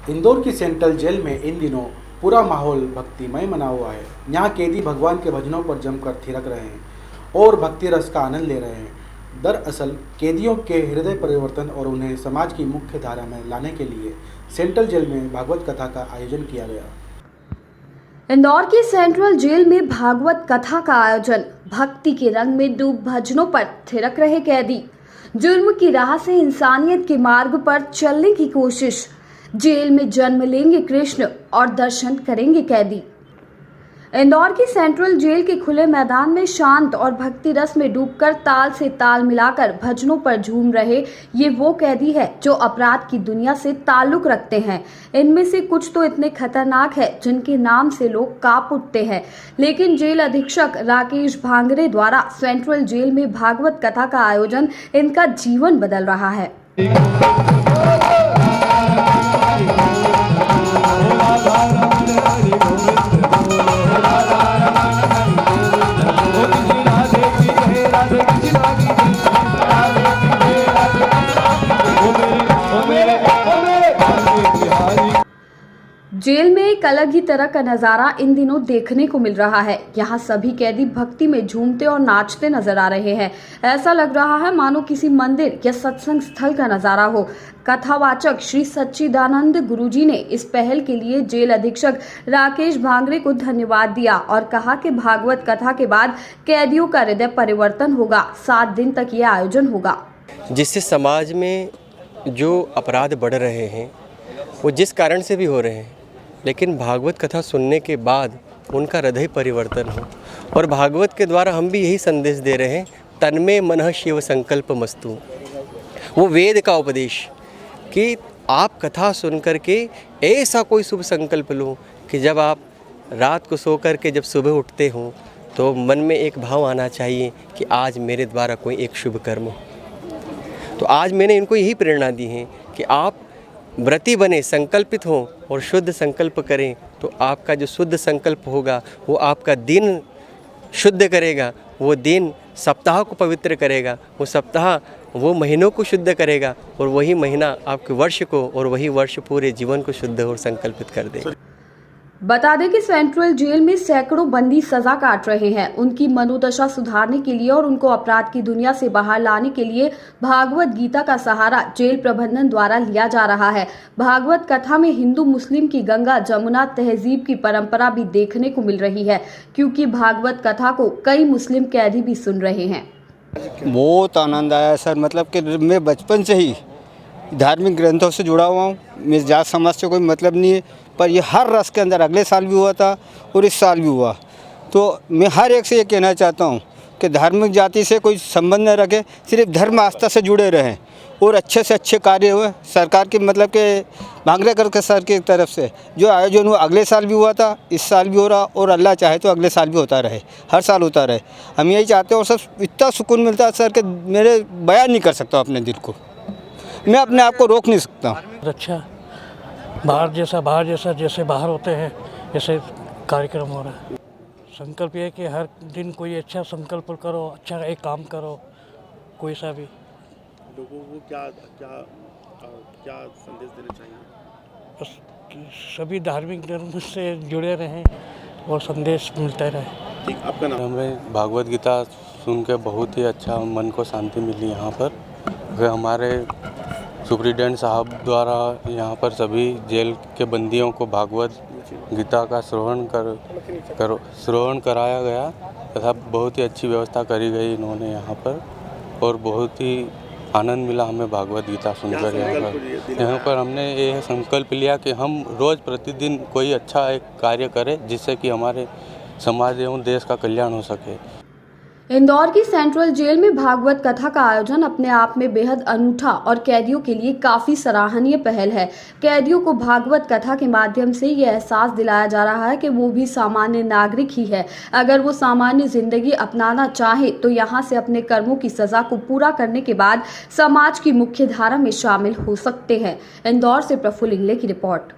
इंदौर की central jail में इन दिनों पूरा माहौल भक्तिमय बना हुआ है। यहाँ कैदी भगवान के भजनों पर जमकर थिरक रहे हैं और भक्ति रस का आनंद ले रहे हैं। दरअसल कैदियों के हृदय परिवर्तन और उन्हें समाज की मुख्य धारा में लाने के लिए सेंट्रल जेल में भागवत कथा का आयोजन किया गया। इंदौर की सेंट्रल जेल में भागवत कथा का आयोजन। भक्ति के रंग में डूब भजनों पर थिरक रहे कैदी, जुर्म की राह से इंसानियत के मार्ग पर चलने की कोशिश। जेल में जन्म लेंगे कृष्ण और दर्शन करेंगे कैदी। इंदौर की सेंट्रल जेल के खुले मैदान में शांत और भक्ति रस में डूबकर ताल से ताल मिलाकर भजनों पर झूम रहे ये वो कैदी है जो अपराध की दुनिया से ताल्लुक रखते हैं। इनमें से कुछ तो इतने खतरनाक है जिनके नाम से लोग कांप उठते हैं, लेकिन जेल अधीक्षक राकेश भांगरे द्वारा सेंट्रल जेल में भागवत कथा का आयोजन इनका जीवन बदल रहा है। जेल में एक अलग ही तरह का नजारा इन दिनों देखने को मिल रहा है। यहाँ सभी कैदी भक्ति में झूमते और नाचते नजर आ रहे हैं। ऐसा लग रहा है मानो किसी मंदिर या सत्संग स्थल का नजारा हो। कथावाचक श्री सच्चिदानंद गुरुजी ने इस पहल के लिए जेल अधीक्षक राकेश भांगरे को धन्यवाद दिया और कहा कि भागवत कथा के बाद कैदियों का हृदय परिवर्तन होगा। 7 दिन तक ये आयोजन होगा, जिससे समाज में जो अपराध बढ़ रहे हैं वो जिस कारण से भी हो रहे हैं, लेकिन भागवत कथा सुनने के बाद उनका हृदय परिवर्तन हो। और भागवत के द्वारा हम भी यही संदेश दे रहे हैं, तन्मे मनः शिव संकल्प मस्तु। वो वेद का उपदेश कि आप कथा सुन कर के ऐसा कोई शुभ संकल्प लो कि जब आप रात को सो कर के जब सुबह उठते हो तो मन में एक भाव आना चाहिए कि आज मेरे द्वारा कोई एक शुभ कर्म हो। तो आज मैंने इनको यही प्रेरणा दी है कि आप व्रती बने, संकल्पित हों और शुद्ध संकल्प करें, तो आपका जो शुद्ध संकल्प होगा वो आपका दिन शुद्ध करेगा, वो दिन सप्ताह को पवित्र करेगा, वो सप्ताह वो महीनों को शुद्ध करेगा और वही महीना आपके वर्ष को और वही वर्ष पूरे जीवन को शुद्ध और संकल्पित कर देगा। बता दें कि सेंट्रल जेल में सैकड़ों बंदी सजा काट रहे हैं। उनकी मनोदशा सुधारने के लिए और उनको अपराध की दुनिया से बाहर लाने के लिए भागवत गीता का सहारा जेल प्रबंधन द्वारा लिया जा रहा है। भागवत कथा में हिंदू मुस्लिम की गंगा जमुना तहजीब की परंपरा भी देखने को मिल रही है, क्योंकि भागवत कथा को कई मुस्लिम कैदी भी सुन रहे हैं। बहुत आनंद आया सर, मतलब कि मैं बचपन से ही धार्मिक ग्रंथों से जुड़ा हुआ हूँ। मेरी जात समाज से कोई मतलब नहीं है, पर ये हर रस के अंदर अगले साल भी हुआ था और इस साल भी हुआ। तो मैं हर एक से ये कहना चाहता हूँ कि धार्मिक जाति से कोई संबंध न रखे, सिर्फ धर्म आस्था से जुड़े रहें और अच्छे से अच्छे कार्य हुए। सरकार की मतलब कि भांगरे करके सर की तरफ से जो आयोजन हुआ अगले साल भी हुआ था, इस साल भी हो रहा और अल्लाह चाहे तो अगले साल भी होता रहे, हर साल होता रहे। हम यही चाहते हैं और सर इतना सुकून मिलता है सर कि मेरे बयान नहीं कर सकता अपने दिल को, मैं अपने आप को रोक नहीं सकता। अच्छा, बाहर जैसा जैसे बाहर होते हैं ऐसे कार्यक्रम हो रहा है। संकल्प ये है कि हर दिन कोई अच्छा संकल्प करो, अच्छा एक काम करो, कोई सा भी। लोगों को क्या संदेश देना चाहिए? बस सभी धार्मिक धर्म से जुड़े रहें और संदेश मिलता रहे। ठीक, आपका नाम? हमें भागवत गीता सुन के बहुत ही अच्छा मन को शांति मिली। यहाँ पर वे हमारे सुप्रिटेंडेंट साहब द्वारा यहाँ पर सभी जेल के बंदियों को भागवत गीता का श्रवण कराया गया तथा बहुत ही अच्छी व्यवस्था करी गई इन्होंने यहाँ पर, और बहुत ही आनंद मिला हमें भागवत गीता सुनकर। यहाँ पर हमने ये संकल्प लिया कि हम रोज़ प्रतिदिन कोई अच्छा एक कार्य करें जिससे कि हमारे समाज एवं देश का कल्याण हो सके। इंदौर की सेंट्रल जेल में भागवत कथा का आयोजन अपने आप में बेहद अनूठा और कैदियों के लिए काफी सराहनीय पहल है। कैदियों को भागवत कथा के माध्यम से ये एहसास दिलाया जा रहा है कि वो भी सामान्य नागरिक ही है। अगर वो सामान्य जिंदगी अपनाना चाहे तो यहाँ से अपने कर्मों की सजा को पूरा करने के बाद समाज की मुख्य धारा में शामिल हो सकते हैं। इंदौर से प्रफुल्ल इंगले की रिपोर्ट।